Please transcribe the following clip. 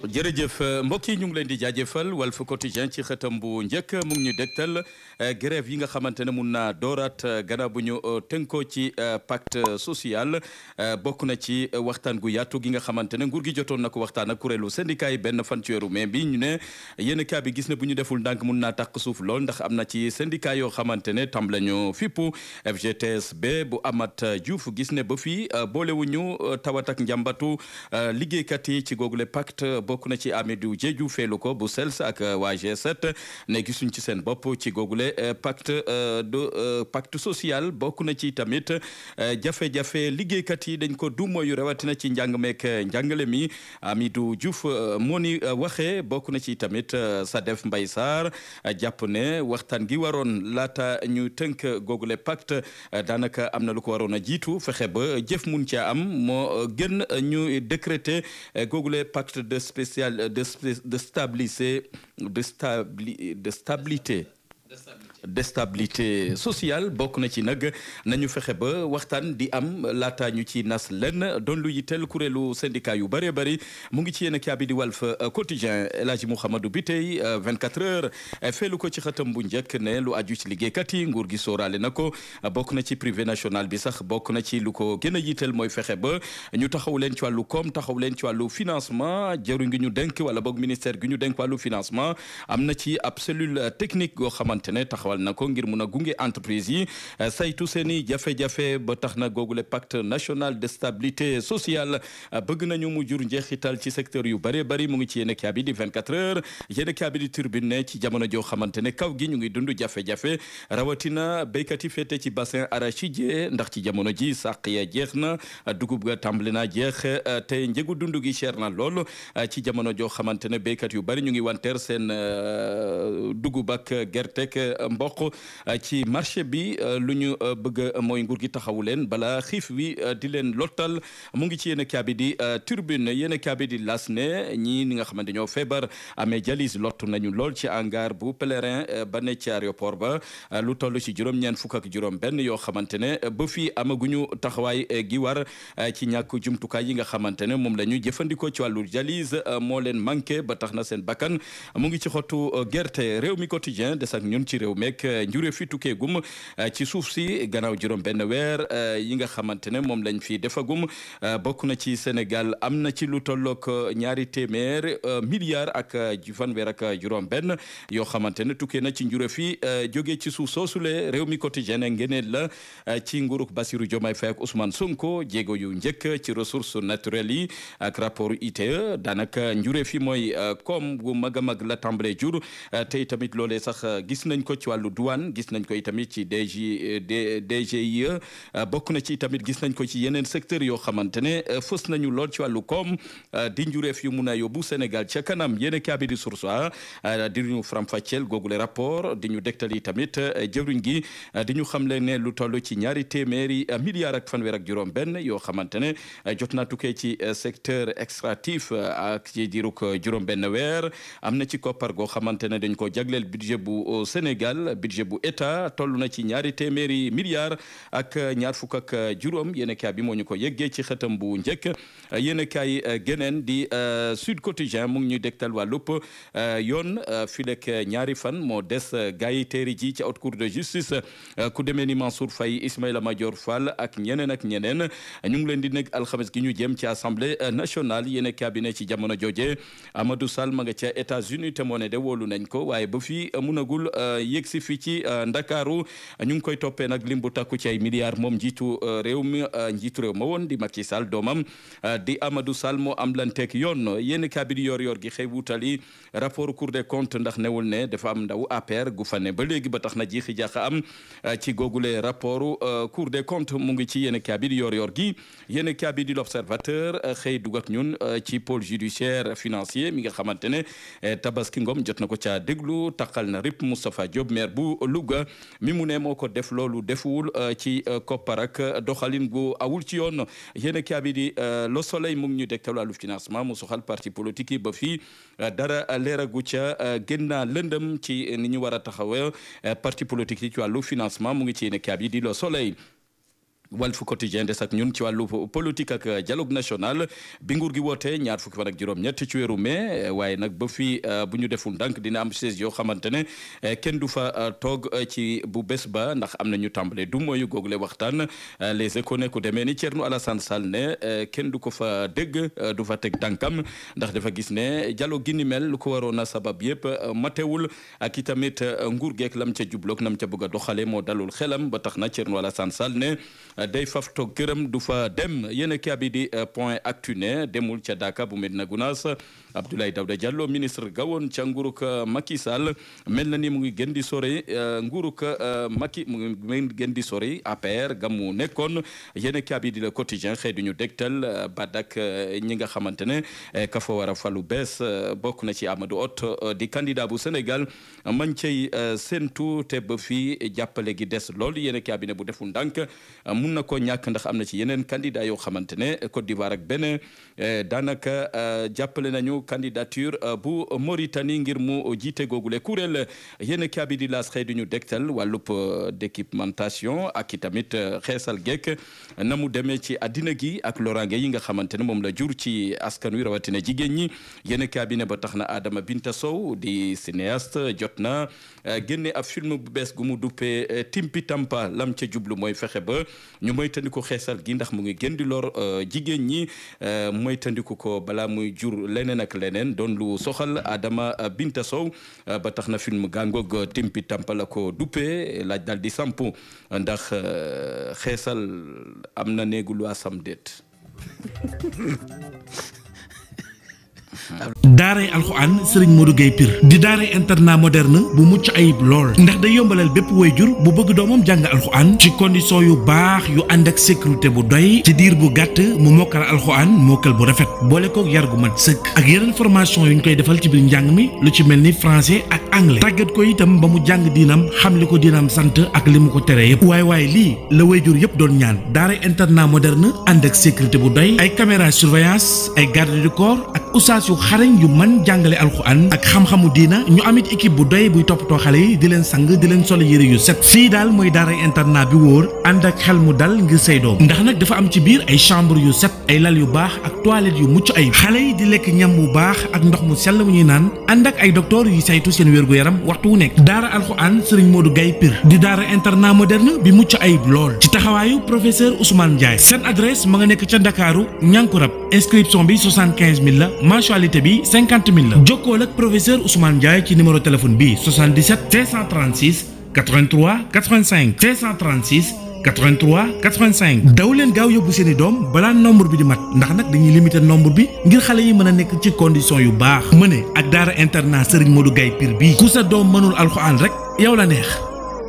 jërëjëf mbokk yi ñu ngi leen di jaajëfal Walf Quotidien ci xëtam bu njëkk mu ngi ñu dégtal grève yi nga xamante ne mun naa dooraat gannaaw bu ñu tënkoo ci pacte social bokk na ci waxtaan gu yaatu gi nga xamante ne nguur gi jotoon na ko waxtaan ak kuréelu syndicat yi benn fan ci weeru mai bi ñu ne yéen kaa bi gis ne bu ñu deful ndànk mun naa tàq suuf lool ndax am na ci syndicat yoo xamante ne tam lañu fippu FGTSB bu Amath Diouf gis ne ba fii boolewuñu tawat ak njàmbatu liggéeykat yi ci googule pacte bokk na ci Amidou Diédhiou feelu ko bu SELS ak waa G7 ne gisuñ ci seen bopp ci googule pacte social bokk na ci tamit jafe-jafe liggéeykat yi dañ ko du mooyu rawatina ci njàng meek njàngale mi Amidou Diouf moo ni waxee bokk na ci tamit Sadef Mbaye Sarr jàpp ne waxtaan gi waroon laata ñu tënk googule pacte daanaka am na lu ko waroon a jiitu fexe ba jëf mun caa am moo gën ñu décréter googule pacte de stabilité sociale bokk na ci nag nañu fexe ba waxtaan di am laata ñu ci nas lenn doon lu yitteel kuréelu syndicat yu bëree bëri mu ngi ci yéen a bi di Walf Quotidien El Hadji Mouhamadou Biteye 24 heures feelu ko ci xëtam bu njëkk ne lu aju ci liggéeykat yi nguur gi sóoraale na ko bokk na ci privé national bi sax bokk na ci lu ko gën a yitteel mooy fexe ba ñu taxaw leen ci wàllu koom taxaw leen ci wàllu financement jëru ngi ñu denk wala boog ministère gi ñu denk wàllu financement am na ci ab cellule technique goo xamante ne taxawal na ko ngir mun a gunge entreprise yi saytu seeni jafe-jafe ba tax na googule pacte national de stabilité sociale bëgg nañu mu jur njeexital ci secteur yu bëree bëri mu ngi ci yéen a bi di 24 heures yéen a bi di Tribune ne ci jamono joo xamante ne kaw gi ñu ngi dund jafe-jafe rawatina béykat yi féete ci bassin arachidier ndax ci jamono ji sàq ya jeex na dugub ga tàmbali naa jeex te njëgu dund gi cher na lool ci jamono joo xamante ne béykat yu bëri ñu ngi wanteer seen dugub ak gertek mboq ci marché bi lu ñu bëgg mooy nguur gi taxawu leen bala xiif wi di leen lottal mu ngi ci yéen a bi di Tribune yéen a bi di L'As ne ñii ni nga xamante ñoo feebar amee dialyse lottu nañu lool ci hangar bu pèlerin ba ne ci aéroport ba lu toll ci juróom-ñeent fukk ak juróom-benn yoo xamante ne ba fii amaguñu taxawaay gi war ci ñàkk jumtukaay yi nga xamante ne moom la ñu jëfandikoo ci wàllu dialyse moo leen manqué ba tax na seen bakkan mu ngi ci xottu gerte réew mi quotidien des ak ñun ci réew meek njuree fi tukkee gum ci suuf si gannaaw juróom benn weer yi nga xamante ne moom lañ fi defagum bokk na ci Sénégal am na ci lu tollook ñaari téeméer milliards ak fanweer ak juróom benn yoo xamante ne tukkee na ci njuree fi jógee ci suuf soosule réew mi quotidien ngeneen la ci nguuruk Bassirou Diomaye Faye ak Ousmane Sonko jéego yu njëkk ci ressources naturelles yi ak rapport ITIE daanaka njuree fi mooy koom gu mag a mag la tàmbalee jur te tamit loolee sax gis nañ ko ci wàllu douane gis nañ ko itamit ci DGIE bokk na ci itamit gis nañ ko ci yeneen secteur yoo xamante ne fës nañu lool ci wàllu koom di njureef yu mun a yóbbu Sénégal ca kanam yéen a bi di source di ñu faram-fàcceel googule rapport di ñu dégtali tamit jëwriñ gi di ñu xamle ne lu toll ci ñaari téeméeri milliards ak fanweer ak juróom benn yoo xamante ne jot naa tukkee ci secteur extractif ak ci diirug juróom benn weer am na ci koppar goo xamante ne dañ ko jagleel budget bu Sénégal budget bu état toll na ci ñaari téeméeri milliards ak ñaar fukk ak juróom yéen kaay bi moo ñu ko yeggee ci xëtam bu njëkk yéen kaay geneen di Sud Quotidien mu ngi ñu dégtal wàllub yoon filek ñaari fan moo des gars yi teeri ji ci haute cour de justice ku demee ni Mansour Faye Ismaïla Madior Fall ak ñeneen ñu ngi leen di nekk alxames gi ñu jëm ci assemblée nationale yéen cabinet ci jamono jooje Amadou Sall ma nga ca États-Unis te moo ne de wóolu nañ ko waaye ba fii munagul yegg si fii ci Ndakaaru ñu ngi koy toppee nag lim bu takku ci ay milliards moom njiitu réew ma woon di Macky Sall doomam di Amadou Sall moo am lanteeg yoon yéen cabinet yor gi xëy wutali rapport Cour des comptes ndax newul ne dafa am ndaw APR gu fa ne ba léegi ba tax na jiixi jaaxa am ci googule rapport Cour des comptes mu ngi ci yéen cabinet yor gi yéen cabinet di l'Observateur xëy dugg ak ñun ci pôle judiciaire financier mi nga xamante ne Tabaski Ngom jot na ko ca déglu taqal na rip Moustapha Diop maire bu Louga mi mu ne moo ko def loolu defuwul ci koppar ak doxalin gu awul ci yoon yéen cabinet di Le Soleil mu ngi ñu dégtal wàllu financement mu soxal parti politique yi ba fii dara leeragu ca gën naa lëndëm ci ni ñu war a taxawee parti politique yi ci wàllu financement mu ngi ci yéen cabinet di Le Soleil Walf Quotidien des ak ñun ci wàllu politique ak dialogue national bi nguur gi woote ñaar fukki fan ak juróom-ñett ci weeru mai waaye nag ba fii bu ñu deful ndànk dina am siège yoo xamante ne kenn du fa toog ci bu bés ba ndax am na ñu tàmbale du mooyu google waxtaan les Échos ne ku demee ni Thierno Alassane Sall ne kenn du ko fa dégg du fa teg tànkam ndax dafa gis ne dialogue gi ni mel lu ko waroon a sabab yëpp matewul ak itamit nguur geek lam ca jubloog nam ca bëgg a doxale moo dalul xelam ba tax na Thierno Alassane Sall ne day faf toog këram du fa dem yéen kaabi di point actu ne demul ca Daaka bu Medina Gounass Abdoulaye Daouda Diallo ministre gawoon ca nguuruk Macky Sall mel na ni mu ngi gën di sori nguuruk Macky mu ngi gën di sori APR gamu nekkoon yéen kaabi di Le Quotidien xëy duñu dégtal badak ñi nga xamante ne ka fa war a falu bees bokk na ci Amadou Hott di candidat bu Sénégal man cey séntu te ba fii jàppale gi des lool yéen kaabi ne bu deful ndànk mun na ko ñàkk ndax am na ci yeneen candidat yoo xamante ne Côte d'Ivoire ak Bénin daanaka jàppale nañu candidature bu Mauritanie ngir mu jiite googule kuréel yéen kaabi di L'As xëy duñu dégtal wàllub d'équipement ak itamit xeesal gekk na mu demee ci addina gi ak loraange yi nga xamante ne moom la jur ci askan wi rawatina jigéen ñi yéen kaabi ne ba tax na Adama Binta Sow di cinéaste jot na génne ab film bu bees gu mu duppee Timpi Tampa lam ca jublu mooy fexe ba ñu moytandiku xeesal gi ndax mu ngi gën di lor jigéen ñi moytandiku ko balaa muy jur leneen ak leneen doon lu soxal Adama Binta Sow ba tax na film gàngoog Timpi Tampa la ko duppee laaj daal di sampu ndax xeesal am na néegu lu asam déet daaray alxuraan sëriñ Modou Gueye Pire di daaray internat moderne bu mucc ayib lool ndax day yombalal bépp waajur bu bëgg doomam jàng alxuraan ci condition yu baax yu ànd ak sécurité bu doy ci diir bu gàtt mu mokkal alxuraan mokkal bu rafet boole kook yar gu mat sëkk ak yeneen formation yu ñu koy defal ci biir njàng mi lu ci mel ni français ak anglais tàggat ko itam ba mu jàng diinam xam li ko diinam sant ak li mu ko tere yëpp waaye lii la waajur yëpp doon ñaan daaray internat moderne ànd ak sécurité bu doy ay caméra surveillance ay garde du corps ak oustaz yu xarañ yu mën jàngale alxuraan ak xam-xamu diina ñu amit équipe bu doy buy toppatoo xale yi di leen sang di leen solo yëre yu set fii daal mooy daaray internat bi wóor ànd ak xel mu dal ngir say doom ndax nag dafa am ci biir ay chambre yu set ay lal yu baax ak toilette yu mucc ayib xale yi di lekk ñam bu baax ak ndox mu sell mu ñuy naan ànd ak ay docteur yu saytu seen wér-gu-yaram waxtu wu nekk daara alxuraan Serigne Modou Gueye Pire di daara internat moderne bi mucc ayib lool ci taxawaayu professeur Ousmane Ndiaye seen adresse ma nga nekk ca Ndakaaru Ñankurab inscription bi 75 000 la mensualité bi 50 000 la jokkool ak professeur Ousmane Ndiaye ci numéro téléphone bi 77 536 83 85 536 83 85 daw leen gaaw yóbbu seeni doom balaa nombre bi di mat ndax nag dañuy limiter nombre bi ngir xale yi mën a nekk ci condition yu baax mëne ak daara internat Serigne Modou Gueye Pire bii ku sa doom mënul alxuraan rek yow la neex.